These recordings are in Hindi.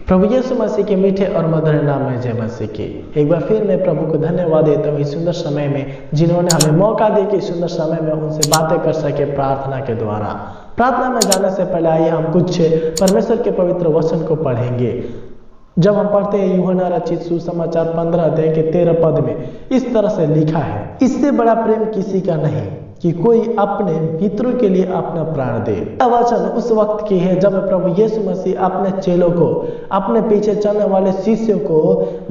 प्रभु यीशु मसीह के मीठे और मधुर नाम में जय मसीह की। एक बार फिर मैं प्रभु को धन्यवाद देता हूँ इस सुंदर समय में, जिन्होंने हमें मौका दिया कि इस सुंदर समय में उनसे बातें कर सके प्रार्थना के द्वारा। प्रार्थना में जाने से पहले आइए हम कुछ परमेश्वर के पवित्र वचन को पढ़ेंगे। जब हम पढ़ते हैं यूहन्ना रचित सुसमाचार 15 अध्याय के 13 पद में इस तरह से लिखा है, इससे बड़ा प्रेम किसी का नहीं कि कोई अपने मित्रों के लिए अपना प्राण दे। वचन उस वक्त की है जब प्रभु यीशु मसीह अपने चेलों को, अपने पीछे चलने वाले शिष्यों को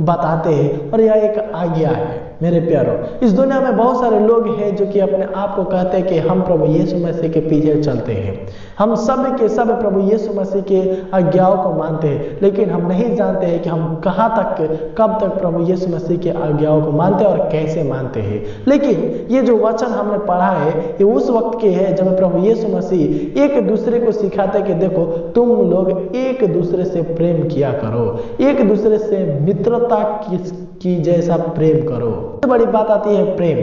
बताते हैं। और यह एक आज्ञा है मेरे प्यारों। इस दुनिया में बहुत सारे लोग हैं जो कि अपने आप को कहते हैं कि हम प्रभु यीशु मसीह के पीछे चलते हैं, हम सब के सब प्रभु यीशु मसीह के आज्ञाओं को मानते हैं, लेकिन हम नहीं जानते हैं कि हम कहाँ तक, कब तक प्रभु यीशु मसीह के आज्ञाओं को मानते हैं और कैसे मानते हैं। लेकिन ये जो वचन हमने पढ़ा है ये उस वक्त के है जब प्रभु यीशु मसीह एक दूसरे को सिखाते कि देखो तुम लोग एक दूसरे से प्रेम किया करो, एक दूसरे से मित्रता की जैसा प्रेम करो। बड़ी बात आती है प्रेम,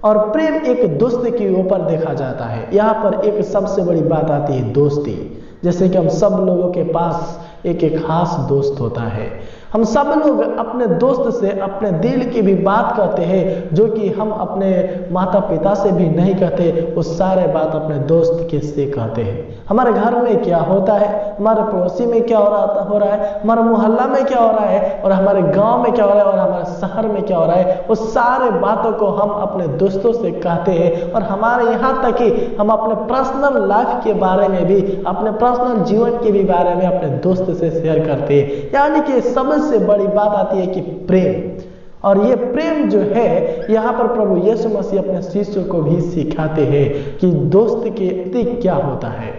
और प्रेम एक दोस्त के ऊपर देखा जाता है। यहाँ पर एक सबसे बड़ी बात आती है दोस्ती। जैसे कि हम सब लोगों के पास एक खास दोस्त होता है। हम सब लोग अपने दोस्त से अपने दिल की भी बात कहते हैं, जो कि हम अपने माता पिता से भी नहीं कहते। वो सारे बात अपने दोस्त के से कहते हैं। हमारे घर में क्या होता है, हमारे पड़ोसी में क्या हो रहा है, हमारे मोहल्ला में क्या हो रहा है, और हमारे गांव में क्या हो रहा है, और हमारे शहर में क्या हो रहा है, वो सारे बातों को हम अपने दोस्तों से कहते हैं। और हमारे यहाँ तक कि हम अपने पर्सनल लाइफ के बारे में भी, अपने पर्सनल जीवन के भी बारे में अपने दोस्त से शेयर करते हैं। यानी कि सबसे बड़ी बात आती है कि प्रेम। और ये प्रेम जो है यहाँ पर प्रभु यीशु मसीह अपने शिष्यों को भी सिखाते हैं कि दोस्त के क्या होता है।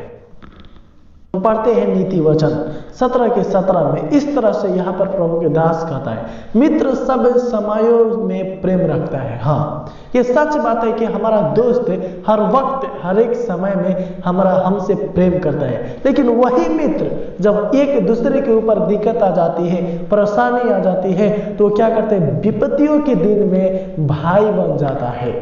पढ़ते हैं नीति वचन 17 के 17 में इस तरह से यहाँ पर प्रभु के दास कहता है, मित्र सब समयों में प्रेम रखता है। हाँ, ये सच बात है कि हमारा दोस्त हर वक्त, हर एक समय में हमसे प्रेम करता है। लेकिन वही मित्र जब एक दूसरे के ऊपर दिक्कत आ जाती है, परेशानी आ जाती है, तो क्या करते हैं, विपत्तियों के दिन में भाई बन जाता है।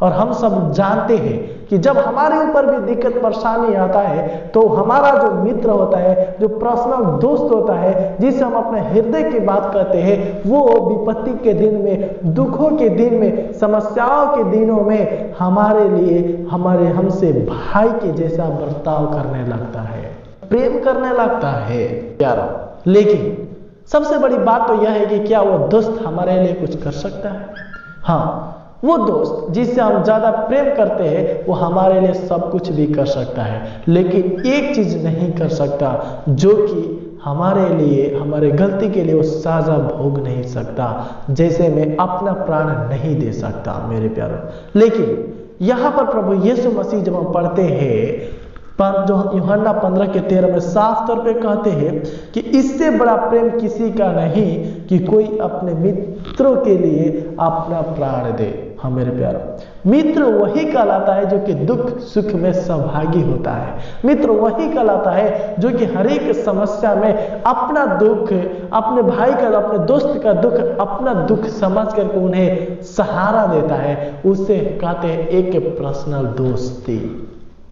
और हम सब जानते हैं कि जब हमारे ऊपर भी दिक्कत परेशानी आता है तो हमारा जो मित्र होता है, जो पर्सनल दोस्त होता है, जिसे हम अपने हृदय की बात कहते हैं, वो विपत्ति के दिन में, दुखों के दिन में, समस्याओं के दिनों में हमारे लिए, हमसे भाई के जैसा बर्ताव करने लगता है, प्रेम करने लगता है प्यारा। लेकिन सबसे बड़ी बात तो यह है कि क्या वो दोस्त हमारे लिए कुछ कर सकता है? हाँ, वो दोस्त जिससे हम ज्यादा प्रेम करते हैं वो हमारे लिए सब कुछ भी कर सकता है, लेकिन एक चीज नहीं कर सकता, जो कि हमारे लिए, हमारे गलती के लिए वो सजा भोग नहीं सकता। जैसे मैं अपना प्राण नहीं दे सकता मेरे प्यारों। लेकिन यहाँ पर प्रभु यीशु मसीह जब हम पढ़ते हैं, जो यूहन्ना 15 के 13 में साफ तौर पे कहते हैं कि इससे बड़ा प्रेम किसी का नहीं कि कोई अपने मित्रों के लिए अपना प्राण दे। हाँ मेरे प्यारों, मित्र वही कहलाता है जो कि दुख सुख में सहभागी होता है। मित्र वही कहलाता है जो कि हर एक समस्या में अपना दुख, अपने भाई का, अपने दोस्त का दुख अपना दुख समझ करके उन्हें सहारा देता है। उसे कहते हैं एक पर्सनल दोस्ती।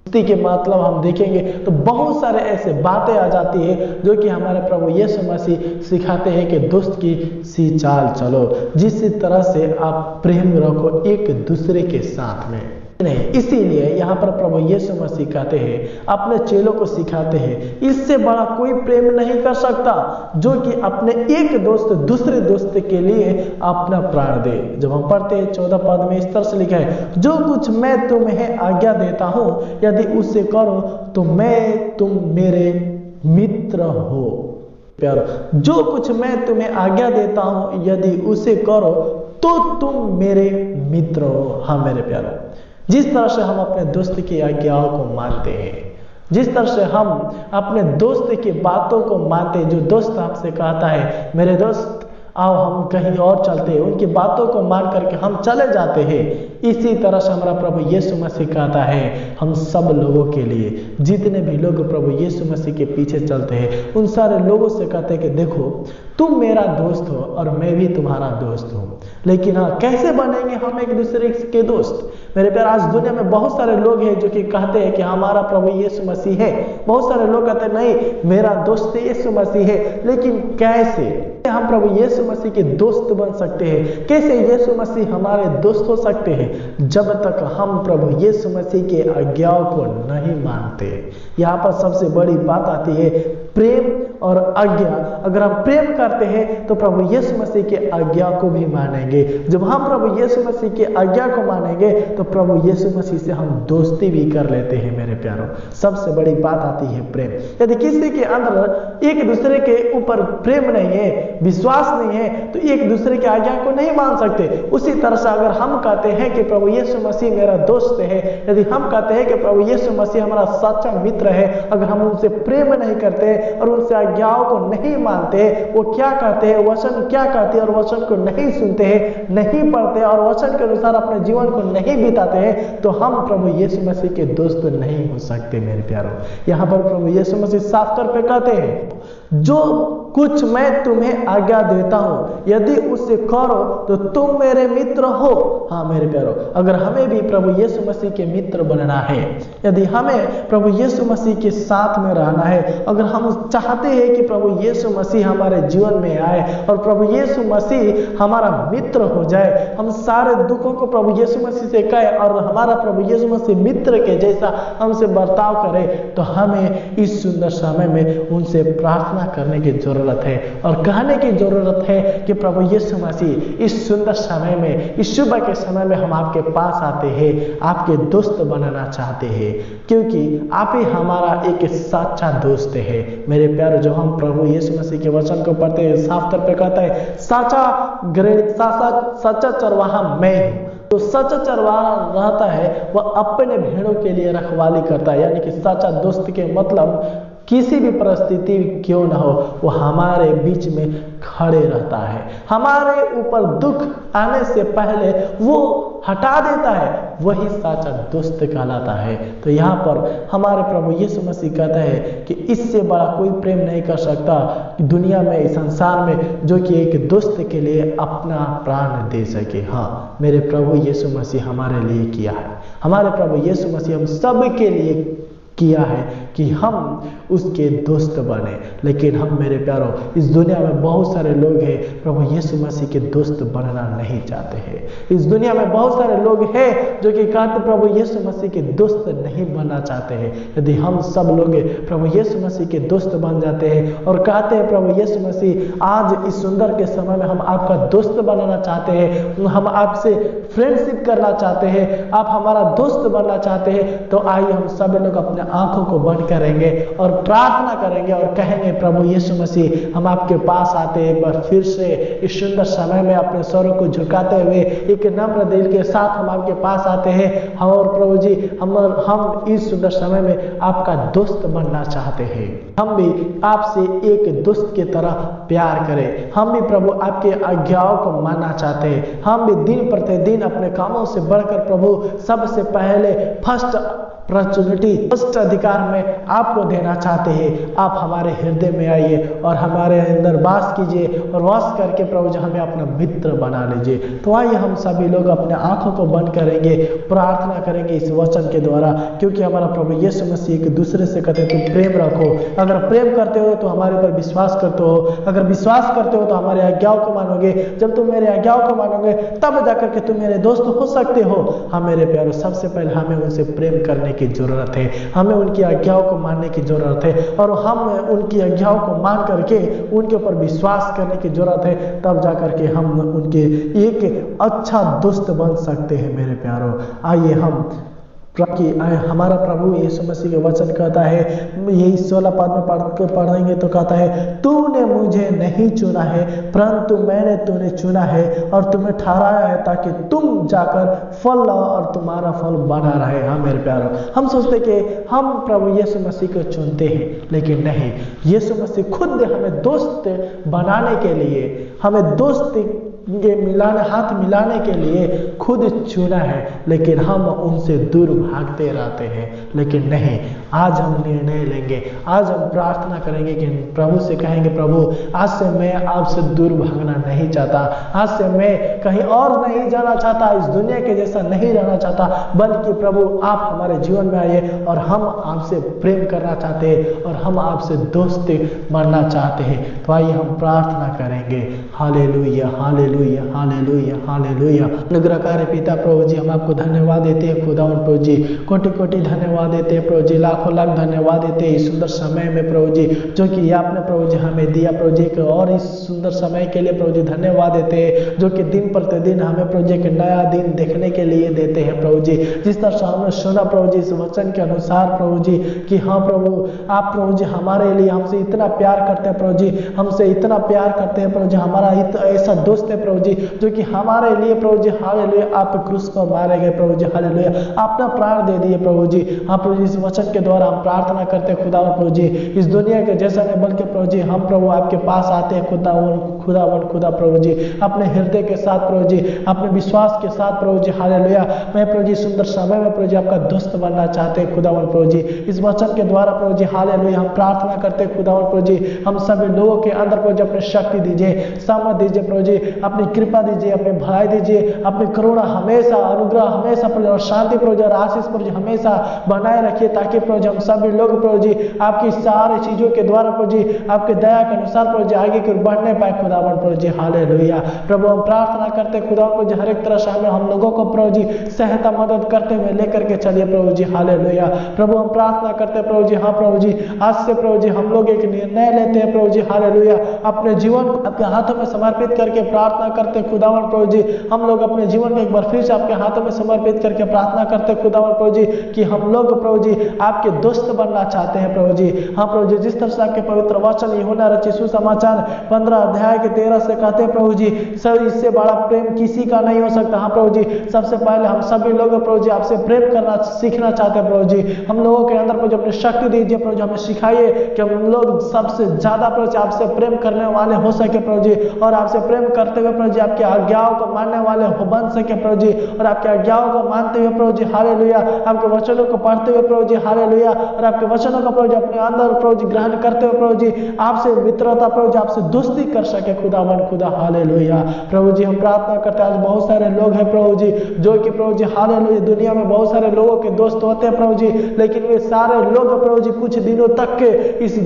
दोस्ती के मतलब हम देखेंगे तो बहुत सारे ऐसे बातें आ जाती है जो कि हमारे प्रभु यीशु मसीह सिखाते हैं कि दोस्त की सी चाल चलो, जिस तरह से आप प्रेम रखो एक दूसरे के साथ में। नहीं, इसीलिए यहाँ पर प्रभु यीशु मसीह कहते हैं, अपने चेलों को सिखाते हैं, इससे बड़ा कोई प्रेम नहीं कर सकता जो कि अपने एक दोस्त दूसरे दोस्त के लिए अपना प्राण दे। जब हम पढ़ते हैं 14 पद में इस तरह से लिखा है, जो कुछ मैं तुम्हें आज्ञा देता हूँ यदि उसे करो तो तुम मेरे मित्र हो। प्यारो, जो कुछ मैं तुम्हें आज्ञा देता हूँ यदि उसे करो तो तुम मेरे मित्र हो। हाँ मेरे प्यारो, जिस तरह से हम अपने दोस्त की आज्ञाओं को मानते हैं, जिस तरह से हम अपने दोस्त की बातों को मानते हैं, जो दोस्त आपसे कहता है मेरे दोस्त आओ हम कहीं और चलते हैं, उनकी बातों को मान करके हम चले जाते हैं। इसी तरह से हमारा प्रभु यीशु मसीह कहता है हम सब लोगों के लिए, जितने भी लोग प्रभु यीशु मसीह के पीछे चलते हैं उन सारे लोगों से कहते हैं कि देखो तुम मेरा दोस्त हो और मैं भी तुम्हारा दोस्त हूँ। लेकिन हाँ, कैसे बनेंगे हम एक दूसरे के दोस्त? मेरे प्यार, आज दुनिया में बहुत सारे लोग हैं जो कि कहते हैं कि हमारा प्रभु यीशु मसीह है। बहुत सारे लोग कहते हैं नहीं, मेरा दोस्त यीशु मसीह है। लेकिन कैसे हम प्रभु यीशु मसीह के दोस्त बन सकते हैं? कैसे यीशु मसीह हमारे दोस्त हो सकते हैं? जब तक हम प्रभु यीशु मसीह के आज्ञाओं को नहीं मानते। यहाँ पर सबसे बड़ी बात आती है प्रेम और आज्ञा। अगर हम प्रेम करते हैं तो प्रभु यीशु मसीह के आज्ञा को भी मानेंगे। जब हम प्रभु यीशु मसीह के आज्ञा को मानेंगे तो प्रभु यीशु मसीह से हम दोस्ती भी कर लेते हैं। मेरे प्यारों, सबसे बड़ी बात आती है प्रेम। यदि किसी के अंदर एक दूसरे के ऊपर प्रेम नहीं है, विश्वास नहीं है, तो एक दूसरे की आज्ञा को नहीं मान सकते। उसी तरह से अगर हम कहते हैं कि प्रभु यीशु मसीह मेरा दोस्त है, यदि हम कहते हैं कि प्रभु यीशु मसीह हमारा सच्चा मित्र है, अगर हम उनसे प्रेम नहीं करते और उनसे आज्ञाओं को नहीं मानते, वो क्या कहते हैं, वचन क्या कहते हैं और वचन को नहीं सुनते हैं, नहीं पढ़ते और वचन के अनुसार अपने जीवन को नहीं बिताते हैं, तो हम प्रभु यीशु मसीह के दोस्त नहीं हो सकते। मेरे प्यारों, यहाँ पर प्रभु यीशु मसीह साफ तौर पे कहते हैं जो कुछ मैं तुम्हें आज्ञा देता हूं यदि उसे करो तो तुम मेरे मित्र हो। हाँ मेरे प्यारों, अगर हमें भी प्रभु यीशु मसीह के मित्र बनना है, यदि हमें प्रभु यीशु मसीह के साथ में रहना है, अगर हम चाहते हैं कि प्रभु यीशु मसीह हमारे जीवन में आए और प्रभु यीशु मसीह हमारा मित्र हो जाए, हम सारे दुखों को प्रभु यीशु मसीह से कहे और हमारा प्रभु यीशु मसीह मित्र के जैसा हमसे बर्ताव करे, तो हमें इस सुंदर समय में उनसे प्रार्थना करने की जरूरत है और कहने की जरूरत है कि प्रभु यीशु मसीह इस सुंदर समय में, इस सुबह के समय में हम आपके पास आते हैं, आपके दोस्त बनना चाहते हैं, क्योंकि आप ही हमारा एक सच्चा दोस्त है। मेरे प्यारे, जो हम प्रभु यीशु मसीह के वचन को पढ़ते हैं, साफ तौर पे कहता है सच्चा चरवाहा मैं हूँ। तो सच्चा चरवाहा रहता है वह अपने भेड़ों के लिए रखवाली करता है, यानी कि सच्चा दोस्त के मतलब किसी भी परिस्थिति क्यों ना हो वो हमारे बीच में खड़े रहता है, हमारे ऊपर दुख आने से पहले वो हटा देता है, वही सच्चा दोस्त कहलाता है। तो यहाँ पर हमारे प्रभु यीशु मसीह कहता है कि इससे बड़ा कोई प्रेम नहीं कर सकता कि दुनिया में, इस संसार में, जो कि एक दोस्त के लिए अपना प्राण दे सके। हाँ, मेरे प्रभु यीशु मसीह हमारे लिए किया है, हमारे प्रभु यीशु मसीह हम सब के लिए किया है कि हम उसके दोस्त बने। लेकिन हम मेरे प्यारों, इस दुनिया में बहुत सारे लोग हैं प्रभु यीशु मसीह के दोस्त बनना नहीं चाहते हैं। इस दुनिया में बहुत सारे लोग हैं जो कि कहते प्रभु यीशु मसीह के दोस्त नहीं बनना चाहते हैं। यदि हम सब लोग प्रभु यीशु मसीह के दोस्त बन जाते हैं और कहते हैं प्रभु यीशु मसीह आज इस सुंदर के समय में हम आपका दोस्त बनाना चाहते हैं, हम आपसे फ्रेंडशिप करना चाहते हैं, आप हमारा दोस्त बनना चाहते हैं, तो आइए हम सब लोग अपने आंखों को बंद करेंगे और प्रार्थना करेंगे और कहेंगे प्रभु यीशु मसीह हम आपके पास आते हैं। एक बार फिर से इस सुंदर समय में अपने स्वरों को झुकाते हुए एक नम्र दिल के साथ हम आपके पास आते हैं। और प्रभु जी, हम इस सुंदर समय में आपका दोस्त बनना चाहते हैं। हम भी आपसे एक दोस्त की तरह प्यार करें, हम भी प्रभु आपके आज्ञाओं को मानना चाहते हैं। हम भी दिन प्रतिदिन अपने कामों से बढ़कर प्रभु सबसे पहले फर्स्ट अपॉर्चुनिटी, फर्स्ट अधिकार में आपको देना चाहते हैं। आप हमारे हृदय में आइए और हमारे अंदर वास कीजिए और वास करके प्रभु जी हमें अपना मित्र बना लीजिए। तो आइए हम सभी लोग अपने आंखों को बंद करेंगे, प्रार्थना करेंगे इस वचन के द्वारा, क्योंकि हमारा प्रभु यीशु मसीह एक दूसरे से कहते तुम प्रेम रखो। अगर प्रेम करते हो तो हमारे ऊपर विश्वास करते हो, अगर विश्वास करते हो तो हमारे आज्ञाओं को मानोगे। जब तुम मेरे आज्ञाओं को मानोगे तब जाकर के तुम मेरे दोस्त हो सकते हो। हाँ मेरे प्यारों, सबसे पहले हमें उनसे प्रेम करने की जरूरत है, हमें उनकी आज्ञाओं को मानने की जरूरत है और हम उनकी आज्ञाओं को मान करके उनके ऊपर विश्वास करने की जरूरत है। तब जाकर के हम उनके एक अच्छा दोस्त बन सकते हैं। मेरे प्यारों, आइए हम कि हमारा प्रभु यीशु मसीह के वचन कहता है, यही 16 पद में पढ़ेंगे तो कहता है, तूने मुझे नहीं चुना है परंतु मैंने तूने चुना है और तुम्हें ठहराया है ताकि तुम जाकर फल लाओ और तुम्हारा फल बना रहे। हाँ मेरे प्यारों, हम सोचते कि हम प्रभु यीशु मसीह को चुनते हैं, लेकिन नहीं, यीशु मसीह खुद हमें दोस्त बनाने के लिए, हमें दोस्ती ये हाथ मिलाने के लिए खुद चुना है, लेकिन हम उनसे दूर भागते रहते हैं। लेकिन नहीं, आज हम निर्णय लेंगे, आज हम प्रार्थना करेंगे कि प्रभु से कहेंगे, प्रभु आज से मैं आपसे दूर भागना नहीं चाहता, आज से मैं कहीं और नहीं जाना चाहता, इस दुनिया के जैसा नहीं रहना चाहता, बल्कि प्रभु आप हमारे जीवन में आइए और हम आपसे प्रेम करना चाहते हैं और हम आपसे दोस्ती बनना चाहते हैं। तो आइए हम प्रार्थना करेंगे। हालेलुया, हालेलुया, हालेलुया, हालेलुया। अनुग्रहकारी पिता प्रभु जी, हम आपको धन्यवाद देते हैं खुदावन प्रभु जी, कोटि कोटि धन्यवाद देते हैं प्रभु जी, लाखों लाख धन्यवाद देते हैं इस सुंदर समय में प्रभु जी, जो कि आपने प्रभु जी हमें दिया प्रभु जी, और इस सुंदर समय के लिए प्रभु जी धन्यवाद देते हैं, जो कि दिन प्रतिदिन हमें प्रभु जी एक नया दिन देखने के लिए देते हैं प्रभु जी। जिस तरह से हमने सुना प्रभु जी इस वचन के अनुसार प्रभु जी कि हाँ प्रभु, आप प्रभु जी हमारे लिए हमसे इतना प्यार करते हैं प्रभु जी, हमसे इतना प्यार करते हैं प्रभु जी, हमारा ऐसा दोस्त है प्रभु जी जो कि हमारे लिए प्रभु जी हालेलुया आप क्रूस पर मारे गए प्रभु जी, हालेलुया अपना प्राण दे दिए प्रभु जी। हाँ प्रभु जी, इस वचन के द्वारा हम प्रार्थना करते हैं खुदावन प्रभु जी, इस दुनिया के जैसा नहीं बल्कि प्रभु जी हम प्रभु आपके पास आते हैं खुदा प्रभु जी, अपने हृदय के साथ प्रभु जी, अपने विश्वास के साथ प्रभु जी, हालेलुया मैं प्रभु जी सुंदर समय में प्रभु जी आपका दोस्त बनना चाहते हैं खुदावन प्रभु जी। इस वचन के द्वारा प्रभु जी हालेलुया हम प्रार्थना करते हैं खुदावन प्रभु जी, हम सभी लोगों के अंदर प्रभु जी अपनी शक्ति दीजिए, सामर्थ दीजिए प्रभु जी, अपनी कृपा दीजिए, अपनी भलाई दीजिए, अपनी करुणा हमेशा, अनुग्रह हमेशा प्रभु और शांति प्रभु जी और आशीष प्रभु जी हमेशा बनाए रखिए, ताकि प्रभु जी हम सभी लोग प्रभु जी आपकी सारी चीजों के द्वारा प्रभु जी आपके दया के अनुसार प्रभु जी आगे की ओर बढ़ने पाए खुदावन प्रभु जी, हालेलुया। प्रभु हम प्रार्थना करते हैं खुदावन प्रभु जी हर एक तरह से हम लोगों को प्रभु जी सहायता मदद करते हुए लेकर के चलिए प्रभु जी, हालेलुया। प्रभु हम प्रार्थना करते हैं प्रभु जी, हाँ प्रभु जी आज से प्रभु जी हम लोग एक निर्णय लेते हैं प्रभु जी, हालेलुया अपने जीवन को आपके हाथों में समर्पित करके प्रार्थना करते हैं खुदावन प्रभु जी, हम लोग अपने जीवन को एक बार फिर से आपके हाथों में समर्पित करके प्रार्थना करते हैं खुदावन प्रभु जी कि हम लोग प्रभु जी आपके दोस्त बनना चाहते हैं प्रभु जी। हाँ प्रभु जी, जिस तरह से आपके पवित्र वचन यूहन्ना रचित सुसमाचार 15 अध्याय के 13 से कहते हैं प्रभु जी, सर इससे बड़ा प्रेम किसी का नहीं हो सकता। हाँ प्रभु जी, सबसे पहले हम सभी लोग प्रभु जी आपसे प्रेम करना सीखना चाहते हैं प्रभु जी, हम लोगों के अंदर प्रभु जी अपनी शक्ति दीजिए प्रभु जी, हमें सिखाइए कि हम लोग सबसे ज्यादा प्रभु जी आपसे प्रेम करने वाले हो सके प्रभु जी, और आपसे प्रेम करते हुए प्रभु जी आपके आज्ञाओं को मानने वाले हो बन सके प्रभु जी, और आपके आज्ञाओं को मानते हुए प्रभु जी हालेलुया आपके वचनों को पढ़ते हुए प्रभु जी हालेलुया, और आपके वचनों को प्रभु जी अपने अंदर प्रभु जी ग्रहण करते हुए प्रभु जी आपसे मित्रता प्रभु जी आपसे दोस्ती कर सके खुदावन खुदा, हालेलुया। प्रभु जी हम प्रार्थना करते हैं, आज बहुत सारे लोग हैं प्रभु जी जो कि प्रभु जी हालेलुया दुनिया में बहुत सारे लोगों के दोस्त होते हैं प्रभु जी, लेकिन वे सारे लोग प्रभु जी कुछ दिनों तक के इस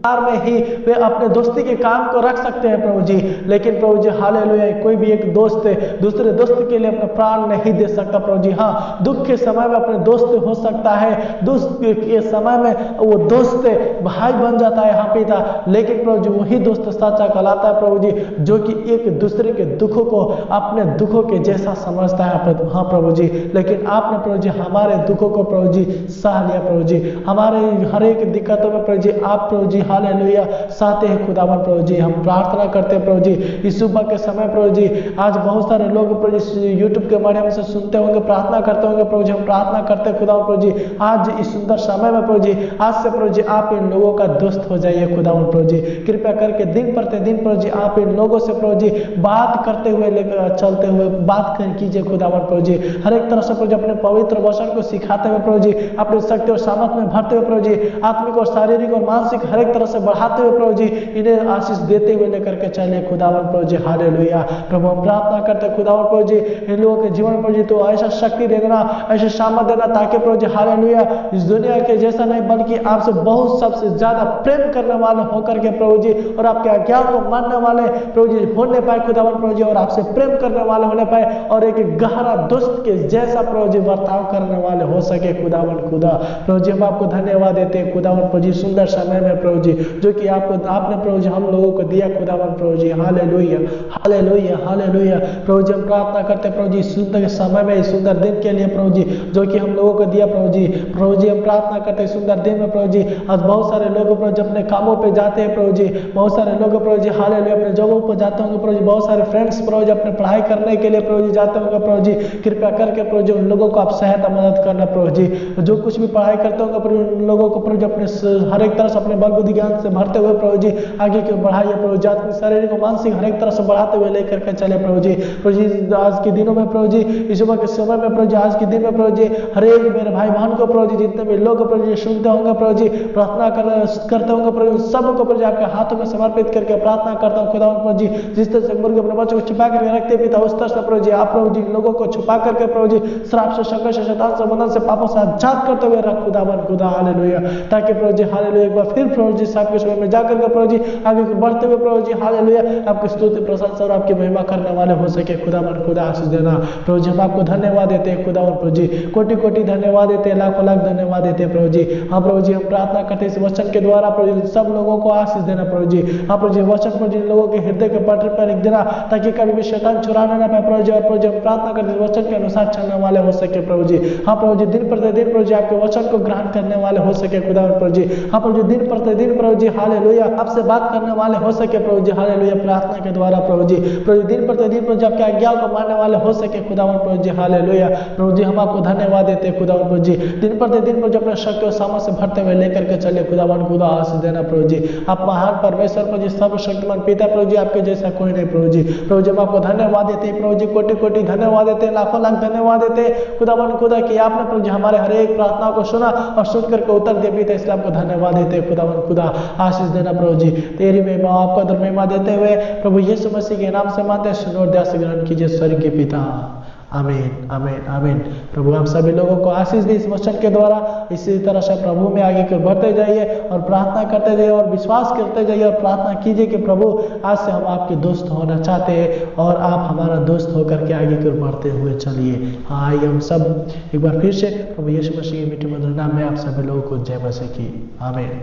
में ही वे अपने दोस्ती के काम को रख सकते हैं प्रभु जी, लेकिन प्रभु जी हालेलुया कोई भी एक दोस्त दूसरे दोस्त के लिए अपना प्राण नहीं दे सकता प्रभु जी। हाँ, दुख के समय में अपने दोस्त हो सकता है, दुख के समय में वो दोस्त भाई बन जाता है, हाँ पिता, लेकिन प्रभु जी वही दोस्त सच्चा कहलाता है प्रभु जी जो कि एक दूसरे के दुखों को अपने दुखों के जैसा समझता है। हाँ प्रभु जी, लेकिन आपने प्रभु जी हमारे दुखों को प्रभु जी सह लिया प्रभु जी, हमारे हर एक दिक्कतों में प्रभु जी आप प्रभु जी हालेलुया साथे हैं खुदावन प्रभु जी। हम प्रार्थना करते हैं प्रभु जी इस सुबह के समय प्रभु जी, आज बहुत सारे लोग प्रभु जी यूट्यूब के माध्यम से सुनते होंगे, प्रार्थना करते होंगे प्रभु जी, हम प्रार्थना करते हैं खुदावन प्रभु जी आज इस सुंदर समय में प्रभु जी, आज से प्रभु जी आप इन लोगों का दोस्त हो जाइए खुदावन प्रभु जी, कृपया करके दिन प्रतिदिन प्रभु जी आप इन लोगों से प्रभु जी बात करते हुए लेकर चलते हुए बात कीजिए खुदावन प्रभु जी, हर एक तरह से प्रभु जी अपने पवित्र वचन को सिखाते हुए प्रभु जी अपनी शक्ति और सामर्थ में भरते हुए प्रभु जी आत्मिक और शारीरिक और मानसिक हर एक तरह से बढ़ाते हुए प्रभु जी इन्हें आशीष देते हुए लेकर के चले खुदावन प्रभु जी, हालेलुया। प्रभु हम प्रार्थना करते खुदावन प्रभु जी इन लोगों के जीवन प्रभु जी तो ऐसा शक्ति दे देना, ऐसे सामर्थ देना ताकि प्रभु जी हालेलुया इस दुनिया के जैसा नहीं बल्कि आपसे बहुत सबसे ज्यादा प्रेम करने वाले होकर के प्रभु जी और आपके आज्ञा को मानने वाले प्रभु जी होने पाए खुदावन प्रभु जी, और आपसे प्रेम करने वाले होने पाए और एक गहरा दोस्त के जैसा प्रभु जी बर्ताव करने वाले हो सके खुदावन खुदा। प्रभु जी हम आपको धन्यवाद देते हैं खुदावन प्रभु जी सुंदर समय में प्रभु जी, जो कि आपने प्रभु जी हम लोगों को दिया खुदावन प्रभु जी। Hallelujah, hallelujah, hallelujah. प्रभु जी हम प्रार्थना करते प्रभु जी सुंदर समय में, इस सुंदर दिन के लिए प्रभु जी, जो कि हम लोगों को दिया प्रभु जी। प्रभु जी हम प्रार्थना करते सुंदर दिन में प्रभु जी। आज बहुत सारे लोग प्रभु जी अपने कामों पे जाते हैं प्रभु जी, बहुत सारे लोग प्रभु जी हालेलुया अपने जगहों पर जाते होंगे प्रभु जी, बहुत सारे फ्रेंड्स प्रभु जी अपने पढ़ाई करने के लिए प्रभु जी जाते होंगे प्रभु जी। कृपया करके प्रभु जी उन लोगों को आप सहायता मदद करना प्रभु जी, जो कुछ भी पढ़ाई करते होंगे प्रभु उन लोगों को प्रभु जी अपने हर एक तरह से अपने बल बुद्धि ज्ञान से भरते हुए प्रभु जी आगे की बढ़ाइए प्रभु जी, आत्मिक शारीरिक और मानसिक हर एक तरह से बढ़ाते हुए लेकर के चले प्रभु जी। प्रभु जी आज के दिनों में प्रभु जी, इस सुबह के समय में प्रभु जी, आज के दिन में प्रभु जी हर एक मेरे भाई बहन को प्रभु जी, जितने भी लोग प्रभु जी सुनते होंगे प्रभु जी, प्रार्थना करते होंगे प्रभु जी, सबको प्रभु जी आपके हाथों में समर्पित करके प्रार्थना करता हूँ खुदा प्रभु जी। जिस तरह से मुर्गे अपने बच्चों को छुपा करके रखते पिता, उस तरह से प्रभु जी आप प्रभु जी लोगों को छुपा करके प्रभु जी श्राप से, संकट से, शैतान से, बंधन से, पापों से आजाद करते हुए रख खुदावन खुदा। हालेलुया, ताकि प्रभु जी हालेलुया एक बार फिर प्रभु जी आपके समय में जाकर के प्रभु जी आगे बढ़ते हुए प्रभु जी हालेलुया आपकी स्तुति प्रशंसा और आपकी महिमा करने वाले हो सके खुदावन खुदा। आशीष देना प्रभु जी, हम आपको धन्यवाद देते हैं खुदावन प्रभु जी, कोटि कोटि धन्यवाद देते हैं, लाखों लाख धन्यवाद देते हैं प्रभु जी। हाँ प्रभु जी हम प्रार्थना करते हैं इस वचन के द्वारा प्रभु जी सब लोगों को आशीष देना प्रभु जी। हाँ प्रभु जी वचन प्रभु जी लोगों के हृदय के पटल पर लिख देना, ताकि कभी भी शैतान चुराना ना पाए प्रभु जी। और प्रभु जी हम प्रार्थना करते हैं वचन के अनुसार चलने वाले हो सके प्रभु जी। हाँ प्रभु जी दिन प्रतिदिन प्रभु जी आपके वचन को ग्रहण करने वाले हो सके खुदावन प्रभु जी। हाँ प्रभु जी दिन प्रतिदिन प्रभु जी हालेलुया आपसे बात करने वाले हो सके प्रभु जी। हालेलुया प्रार्थना के द्वारा प्रभु जी, प्रभु जी दिन प्रतिदिन प्रभु जी आपके आज्ञाओं को मानने वाले हो सके खुदावन प्रभु जी। हालेलुया प्रभु जी हम आपको धन्यवाद देते हैं खुदावन प्रभु जी, दिन प्रतिदिन प्रभु जी अपने शक्ति और सामर्थ्य से भरते हुए लेकर के चले खुदावन खुदा। आशीष देना प्रभु जी, आप महान परमेश्वर प्रभु जी, सर्वशक्तिमान पिता प्रभु जी, आपके जैसा कोई नहीं प्रभु जी। प्रभु जी हम आपको धन्यवाद देते हैं प्रभु जी, कोटि कोटि धन्यवाद देते हैं, लाखों लाख धन्यवाद देते हैं खुदावन खुदा कि आपने प्रभु जी हमारे हर एक प्रार्थना को सुना और सुन करके उत्तर दे पिता, इसलिए आपको धन्यवाद देते हैं खुदावन खुदा। आशीष देना प्रभु जी, तेरी महिमा आपको अंदर महिमा देते हुए प्रभु यीशु मसीह के नाम से मानते हैं, सुनो और ध्यान से ग्रहण कीजिए स्वर्ग के पिता। आमीन, आमीन, आमीन। प्रभु आप सभी लोगों को आशीष दी इस वचन के द्वारा। इसी तरह से प्रभु में आगे कर बढ़ते जाइए और प्रार्थना करते जाइए और विश्वास करते जाइए और प्रार्थना कीजिए कि प्रभु आज से हम आपके दोस्त होना चाहते हैं और आप हमारा दोस्त होकर के आगे कर बढ़ते हुए चलिए। हाँ आइए हम सब एक बार फिर से प्रभु यीशु मसीह के मीठे मधुर नाम में आप सभी लोगों को जय मसीह की। आमीन।